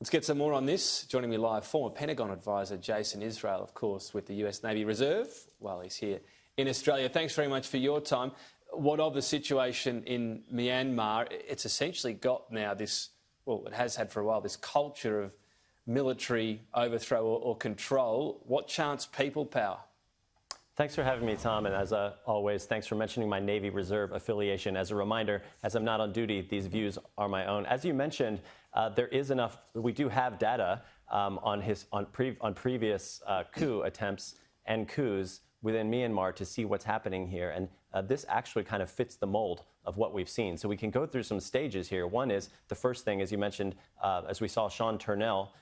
Let's get some more on this. Joining me live, former Pentagon advisor Jason Israel, of course, with the US Navy Reserve while he's here in Australia. Thanks very much for your time. What of the situation in Myanmar? It's essentially got now this, well, it has had for a while, this culture of military overthrow or control. What chance people power? Thanks for having me, Tom, and as always, thanks for mentioning my Navy Reserve affiliation. As a reminder, as I'm not on duty, these views are my own. As you mentioned, there is enough, we do have data on previous coup attempts and coups within Myanmar to see what's happening here, and this actually kind of fits the mold of what we've seen. So we can go through some stages here. One is, the first thing, as you mentioned, as we saw, Sean Turnell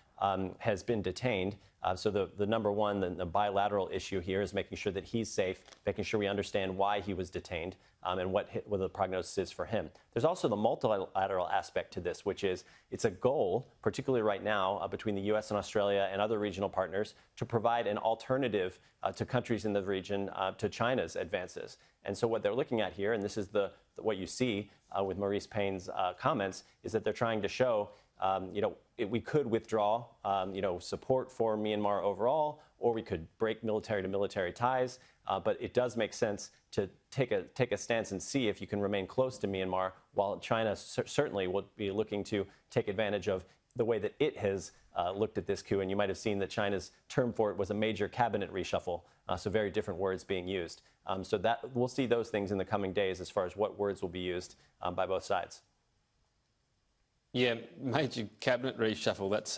has been detained. So the number one, the bilateral issue here is making sure that he's safe, making sure we understand why he was detained and what the prognosis is for him. There's also the multilateral aspect to this, which is it's a goal, particularly right now, between the U.S. and Australia and other regional partners, to provide an alternative to countries in the region to China's advances. And so what they're looking at here, and this is what you see with Maurice Payne's comments, is that they're trying to show we could withdraw, support for Myanmar overall, or we could break military-to-military ties. But it does make sense to take a stance and see if you can remain close to Myanmar, while China certainly will be looking to take advantage of the way that it has looked at this coup. And you might have seen that China's term for it was a major cabinet reshuffle, so very different words being used. So that we'll see those things in the coming days as far as what words will be used by both sides. Yeah, major cabinet reshuffle, that's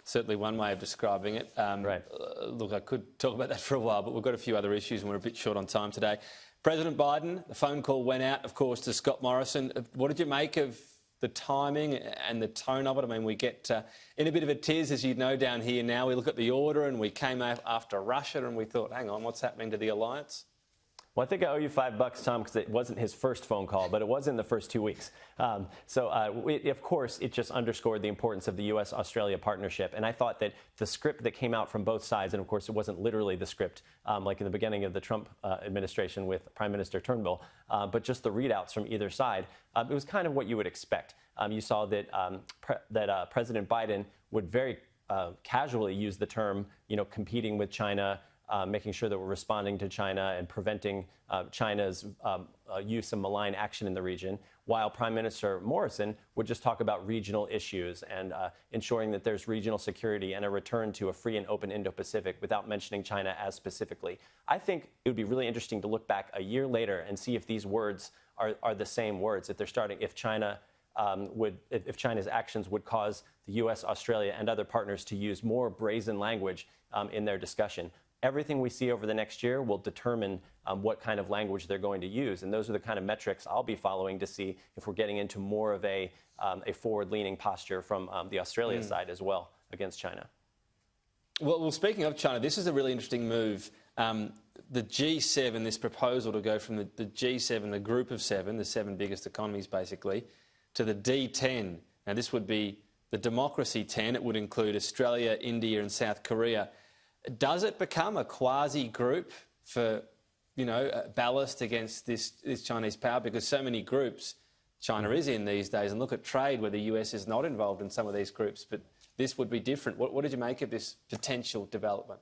certainly one way of describing it. Right. Look, I could talk about that for a while, but we've got a few other issues and we're a bit short on time today. President Biden, the phone call went out, of course, to Scott Morrison. What did you make of the timing and the tone of it? I mean, we get in a bit of a tiz, as you know, down here now. We look at the order and we came after Russia and we thought, hang on, what's happening to the alliance? Well, I think I owe you $5, Tom, because it wasn't his first phone call, but it was in the first 2 weeks. Of course, it just underscored the importance of the U.S.-Australia partnership. And I thought that the script that came out from both sides, and of course, it wasn't literally the script like in the beginning of the Trump administration with Prime Minister Turnbull, but just the readouts from either side, it was kind of what you would expect. You saw that President Biden would very casually use the term, competing with China, making sure that we're responding to China and preventing China's use of malign action in the region, while Prime Minister Morrison would just talk about regional issues and ensuring that there's regional security and a return to a free and open Indo-Pacific without mentioning China as specifically. I think it would be really interesting to look back a year later and see if these words are the same words, if China's actions would cause the U.S., Australia, and other partners to use more brazen language in their discussion. Everything we see over the next year will determine what kind of language they're going to use. And those are the kind of metrics I'll be following to see if we're getting into more of a forward-leaning posture from the Australia side as well against China. Well, speaking of China, this is a really interesting move. The G7, this proposal to go from the G7, the group of seven, the seven biggest economies basically, to the D10. Now, this would be the democracy 10. It would include Australia, India and South Korea. Does it become a quasi-group for, ballast against this Chinese power? Because so many groups China is in these days, and look at trade where the US is not involved in some of these groups, but this would be different. What did you make of this potential development?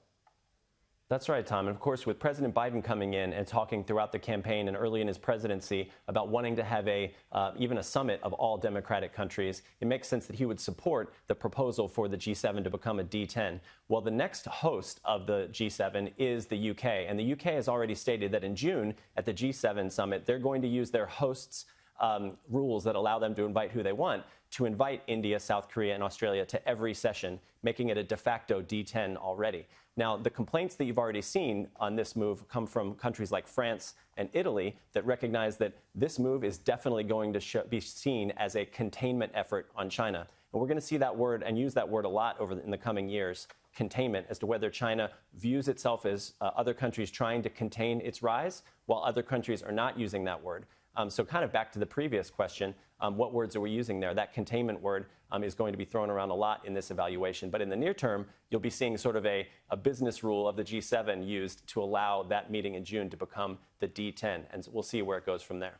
That's right, Tom. And of course, with President Biden coming in and talking throughout the campaign and early in his presidency about wanting to have even a summit of all democratic countries, it makes sense that he would support the proposal for the G7 to become a D10. Well, the next host of the G7 is the UK. And the UK has already stated that in June at the G7 summit, they're going to use their hosts' rules that allow them to invite who they want to invite India, South Korea, and Australia to every session, making it a de facto D10 already. Now, the complaints that you've already seen on this move come from countries like France and Italy that recognize that this move is definitely going to be seen as a containment effort on China. And we're going to see that word and use that word a lot in the coming years, containment, as to whether China views itself as other countries trying to contain its rise, while other countries are not using that word. So kind of back to the previous question, what words are we using there? That containment word is going to be thrown around a lot in this evaluation. But in the near term, you'll be seeing sort of a business rule of the G7 used to allow that meeting in June to become the D10. And we'll see where it goes from there.